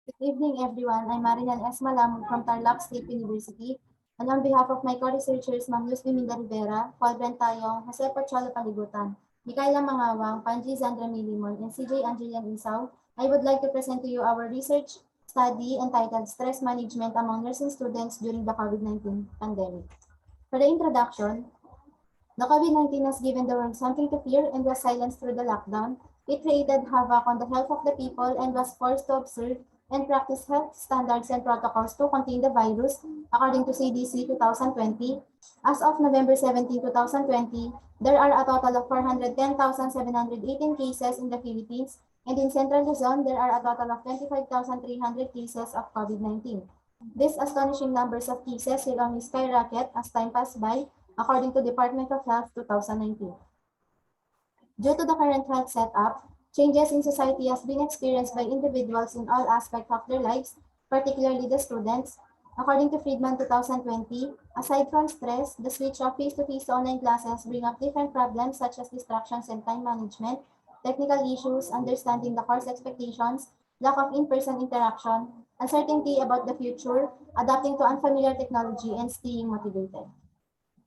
Good evening, everyone. I'm Marinelle Malamug from Tarlac State University. And on behalf of my co-researchers, Ma'am Luzviminda Rivera, Brent Tayong, Pocholo Paligutan, Mikaela Mangaoang, Panjee, Zandra, Limon, and CJ Angelean Isao, I would like to present to you our research study entitled Stress Management Among Nursing Students During the COVID-19 Pandemic. For the introduction, the COVID-19 has given the world something to fear and was silenced through the lockdown. It created havoc on the health of the people and was forced to observe and practice health standards and protocols to contain the virus, according to CDC 2020. As of November 17, 2020, there are a total of 410,718 cases in the Philippines, and in Central Luzon, there are a total of 25,300 cases of COVID-19. These astonishing numbers of cases will only skyrocket as time passes by, according to Department of Health 2019. Due to the current health setup, changes in society has been experienced by individuals in all aspects of their lives, particularly the students. According to Friedman 2020, aside from stress, the switch of face-to-face to online classes bring up different problems such as distractions and time management, technical issues, understanding the course expectations, lack of in-person interaction, uncertainty about the future, adapting to unfamiliar technology, and staying motivated.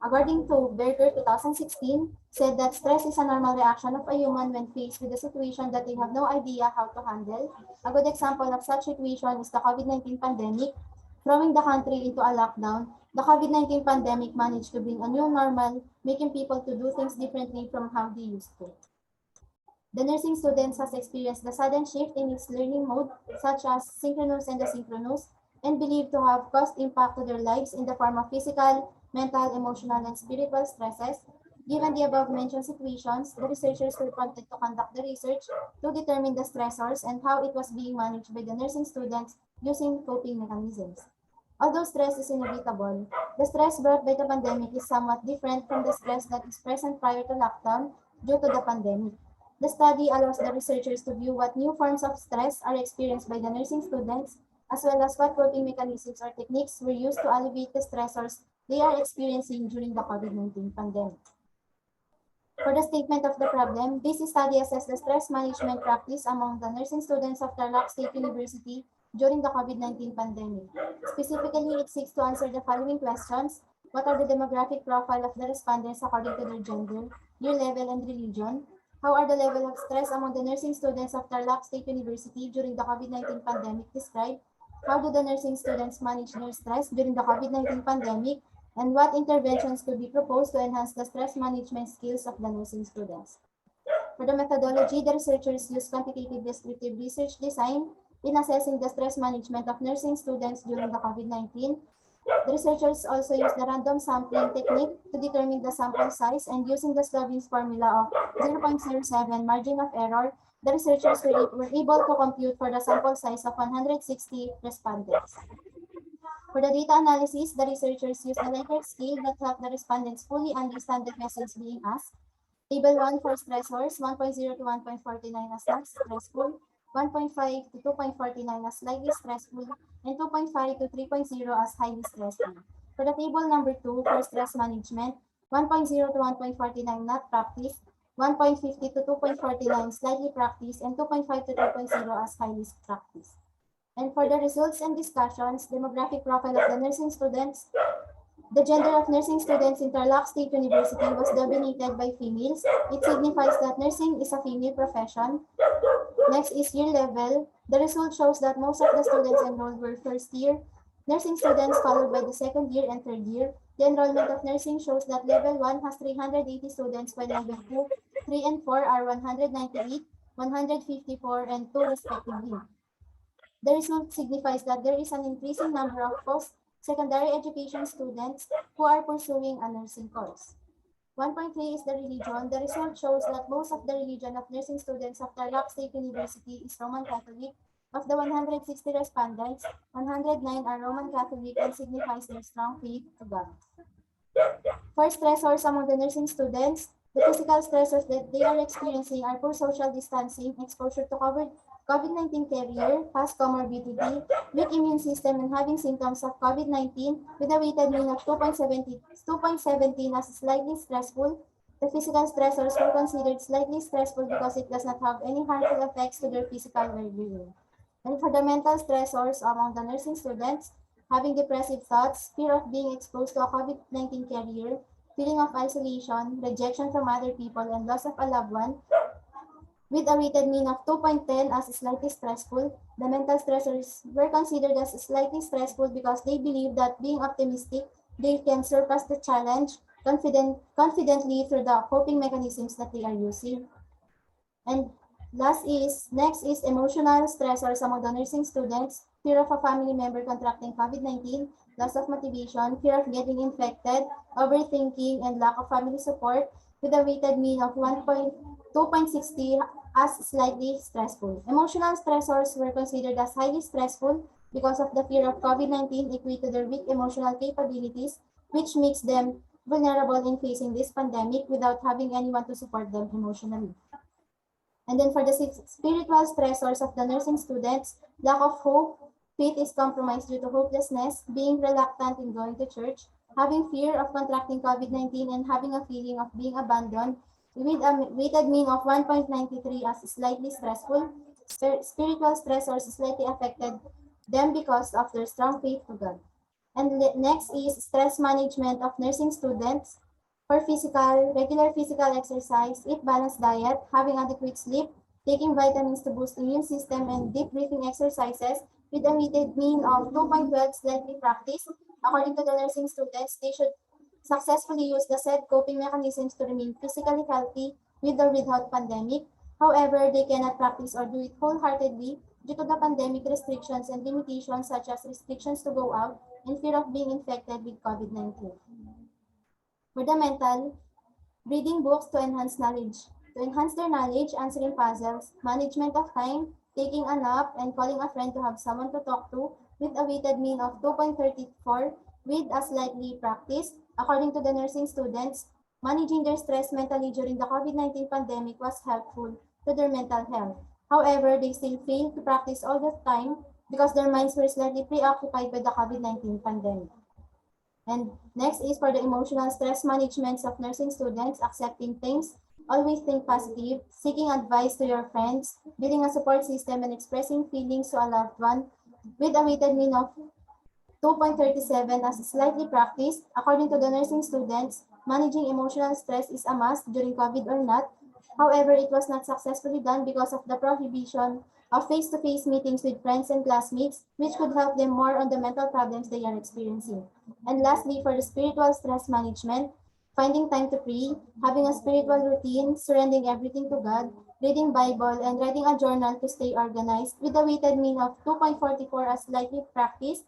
According to Berger 2016, said that stress is a normal reaction of a human when faced with a situation that they have no idea how to handle. A good example of such situation is the COVID-19 pandemic. Throwing the country into a lockdown, the COVID-19 pandemic managed to bring a new normal, making people to do things differently from how they used to. The nursing students has experienced the sudden shift in its learning mode, such as synchronous and asynchronous, and believed to have caused impact to their lives in the form of physical, mental, emotional, and spiritual stresses. Given the above-mentioned situations, the researchers were prompted to conduct the research to determine the stressors and how it was being managed by the nursing students using coping mechanisms. Although stress is inevitable, the stress brought by the pandemic is somewhat different from the stress that is present prior to lockdown due to the pandemic. The study allows the researchers to view what new forms of stress are experienced by the nursing students, as well as what coping mechanisms or techniques were used to alleviate the stressors they are experiencing during the COVID-19 pandemic. For the statement of the problem, this study assessed the stress management practice among the nursing students of Tarlac State University during the COVID-19 pandemic. Specifically, it seeks to answer the following questions. What are the demographic profile of the respondents according to their gender, year level, and religion? How are the level of stress among the nursing students of Tarlac State University during the COVID-19 pandemic described? How do the nursing students manage their stress during the COVID-19 pandemic? And what interventions could be proposed to enhance the stress management skills of the nursing students? For the methodology, the researchers used quantitative descriptive research design in assessing the stress management of nursing students during the COVID-19. The researchers also used the random sampling technique to determine the sample size, and using the Slovin's formula of 0.07 margin of error, the researchers were able to compute for the sample size of 160 respondents. For the data analysis, the researchers used a Likert scale that helped the respondents fully understand the questions being asked. Table 1 for stressors, 1.0 to 1.49 as not stressful, 1.5 to 2.49 as slightly stressful, and 2.5 to 3.0 as highly stressful. For the table number 2 for stress management, 1.0 to 1.49 not practiced, 1.50 to 2.49 slightly practiced, and 2.5 to 3.0 as highly practiced. And for the results and discussions, demographic profile of the nursing students, the gender of nursing students in Tarlac State University was dominated by females. It signifies that nursing is a female profession. Next is year level. The result shows that most of the students enrolled were first year nursing students, followed by the second year and third year. The enrollment of nursing shows that level 1 has 380 students, while level 2, 3, and 4 are 198, 154, and 2 respectively. The result signifies that there is an increasing number of post-secondary education students who are pursuing a nursing course. 1.3 is the religion. The result shows that most of the religion of nursing students of Tarlac State University is Roman Catholic. Of the 160 respondents, 109 are Roman Catholic and signifies their strong faith to God. For stressors among the nursing students, the physical stressors that they are experiencing are poor social distancing, exposure to COVID-19 carrier, past comorbidity, weak immune system, and having symptoms of COVID-19 with a weighted mean of 2.17 as slightly stressful. The physical stressors were considered slightly stressful because it does not have any harmful effects to their physical well-being. And for the mental stressors among the nursing students, having depressive thoughts, fear of being exposed to a COVID-19 carrier, feeling of isolation, rejection from other people, and loss of a loved one, with a weighted mean of 2.10 as slightly stressful. The mental stressors were considered as slightly stressful because they believe that being optimistic, they can surpass the challenge confidently through the coping mechanisms that they are using. And next is emotional stressors among the nursing students, fear of a family member contracting COVID-19, loss of motivation, fear of getting infected, overthinking, and lack of family support, with a weighted mean of 2.60 as slightly stressful. Emotional stressors were considered as highly stressful because of the fear of COVID-19 equate to their weak emotional capabilities, which makes them vulnerable in facing this pandemic without having anyone to support them emotionally. And then for the spiritual stressors of the nursing students, lack of hope, faith is compromised due to hopelessness, being reluctant in going to church, having fear of contracting COVID-19, and having a feeling of being abandoned, with a weighted mean of 1.93 as slightly stressful. Spiritual stressors slightly affected them because of their strong faith to God. And next is stress management of nursing students. For regular physical exercise, eat balanced diet, having adequate sleep, taking vitamins to boost immune system, and deep breathing exercises with a weighted mean of 2.12 slightly practiced. According to the nursing students, they should successfully use the said coping mechanisms to remain physically healthy with or without pandemic. However, they cannot practice or do it wholeheartedly due to the pandemic restrictions and limitations such as restrictions to go out and fear of being infected with COVID-19. For the mental, reading books to enhance knowledge. To enhance their knowledge, answering puzzles, management of time, taking a nap, and calling a friend to have someone to talk to with a weighted mean of 2.34 with a slightly practice. According to the nursing students, managing their stress mentally during the COVID-19 pandemic was helpful to their mental health. However, they still failed to practice all the time because their minds were slightly preoccupied by the COVID-19 pandemic. And next is for the emotional stress management of nursing students, accepting things, always think positive, seeking advice to your friends, building a support system, and expressing feelings to a loved one with a weighted mean of 2.37 as slightly practiced. According to the nursing students, managing emotional stress is a must during COVID or not. However, it was not successfully done because of the prohibition of face-to-face meetings with friends and classmates, which could help them more on the mental problems they are experiencing. And lastly, for the spiritual stress management, finding time to pray, having a spiritual routine, surrendering everything to God, reading Bible, and writing a journal to stay organized with a weighted mean of 2.44 as slightly practiced.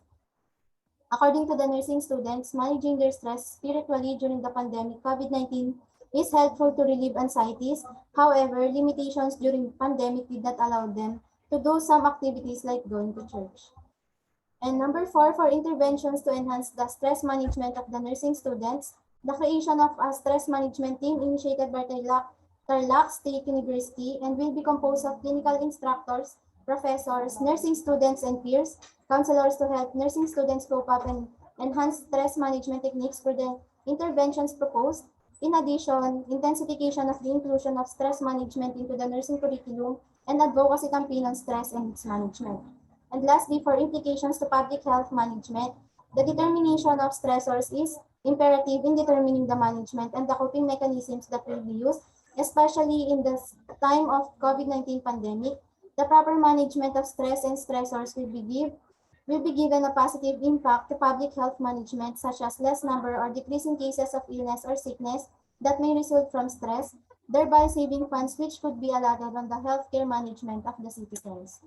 According to the nursing students, managing their stress spiritually during the pandemic COVID-19 is helpful to relieve anxieties. However, limitations during pandemic did not allow them to do some activities like going to church. And number 4, for interventions to enhance the stress management of the nursing students, the creation of a stress management team initiated by Tarlac State University and will be composed of clinical instructors, professors, nursing students, and peers, counselors to help nursing students cope up and enhance stress management techniques for the interventions proposed. In addition, intensification of the inclusion of stress management into the nursing curriculum and advocacy campaign on stress and its management. And lastly, for implications to public health management, the determination of stressors is imperative in determining the management and the coping mechanisms that will be used, especially in the time of COVID-19 pandemic. The proper management of stress and stressors will be given a positive impact to public health management, such as less number or decreasing cases of illness or sickness that may result from stress, thereby saving funds which could be allotted on the healthcare management of the citizens.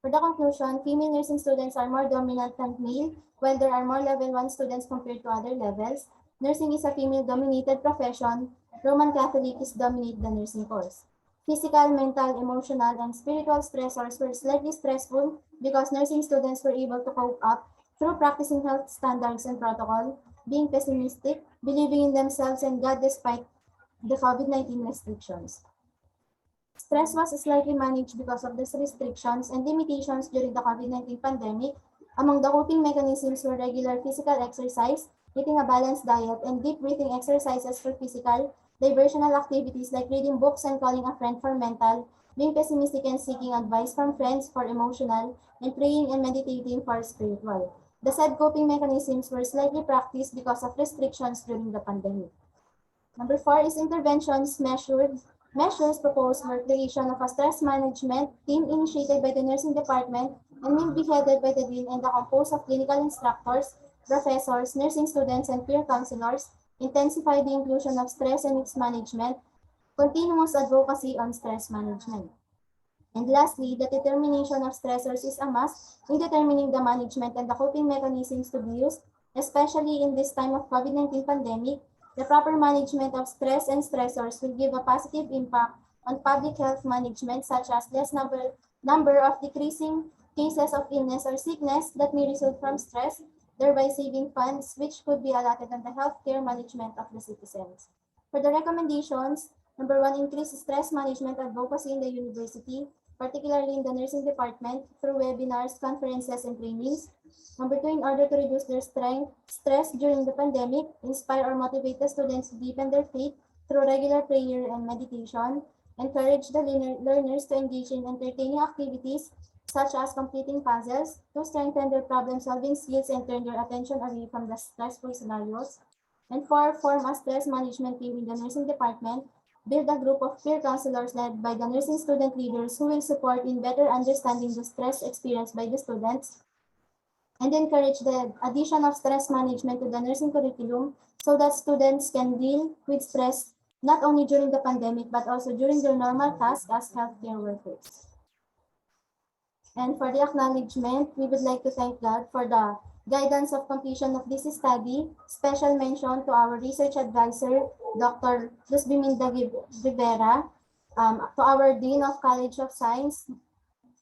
For the conclusion, female nursing students are more dominant than male, while there are more level 1 students compared to other levels. Nursing is a female-dominated profession. Roman Catholic is dominate the nursing course. Physical, mental, emotional, and spiritual stressors were slightly stressful because nursing students were able to cope up through practicing health standards and protocol, being pessimistic, believing in themselves and God despite the COVID-19 restrictions. Stress was slightly managed because of these restrictions and limitations during the COVID-19 pandemic. Among the coping mechanisms were regular physical exercise, eating a balanced diet, and deep breathing exercises for physical, diversional activities like reading books and calling a friend for mental, being pessimistic and seeking advice from friends for emotional, and praying and meditating for spiritual. The said coping mechanisms were slightly practiced because of restrictions during the pandemic. Number 4 is interventions measures proposed for creation of a stress management team initiated by the nursing department and will be headed by the dean and the composed of clinical instructors, professors, nursing students, and peer counselors, intensify the inclusion of stress and its management, continuous advocacy on stress management. And lastly, the determination of stressors is a must in determining the management and the coping mechanisms to be used, especially in this time of COVID-19 pandemic. The proper management of stress and stressors will give a positive impact on public health management, such as less number of decreasing cases of illness or sickness that may result from stress, thereby saving funds which could be allotted on the healthcare management of the citizens. For the recommendations, number 1, increase stress management advocacy in the university, particularly in the nursing department, through webinars, conferences, and trainings. Number 2, in order to reduce their stress during the pandemic, inspire or motivate the students to deepen their faith through regular prayer and meditation. Encourage the learners to engage in entertaining activities such as completing puzzles to strengthen their problem-solving skills and turn their attention away from the stressful scenarios. And 4, form a stress management team in the nursing department. Build a group of peer counselors led by the nursing student leaders who will support in better understanding the stress experienced by the students, and encourage the addition of stress management to the nursing curriculum so that students can deal with stress not only during the pandemic but also during their normal tasks as healthcare workers. And for the acknowledgement, we would like to thank God for the guidance of completion of this study. Special mention to our research advisor, Dr. Luzviminda Rivera, to our Dean of College of Science,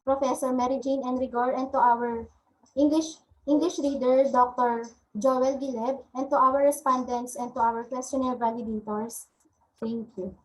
Professor Mary Jane Enrigor, and to our English reader, Dr. Joel Gileb, and to our respondents and to our questionnaire validators. Thank you.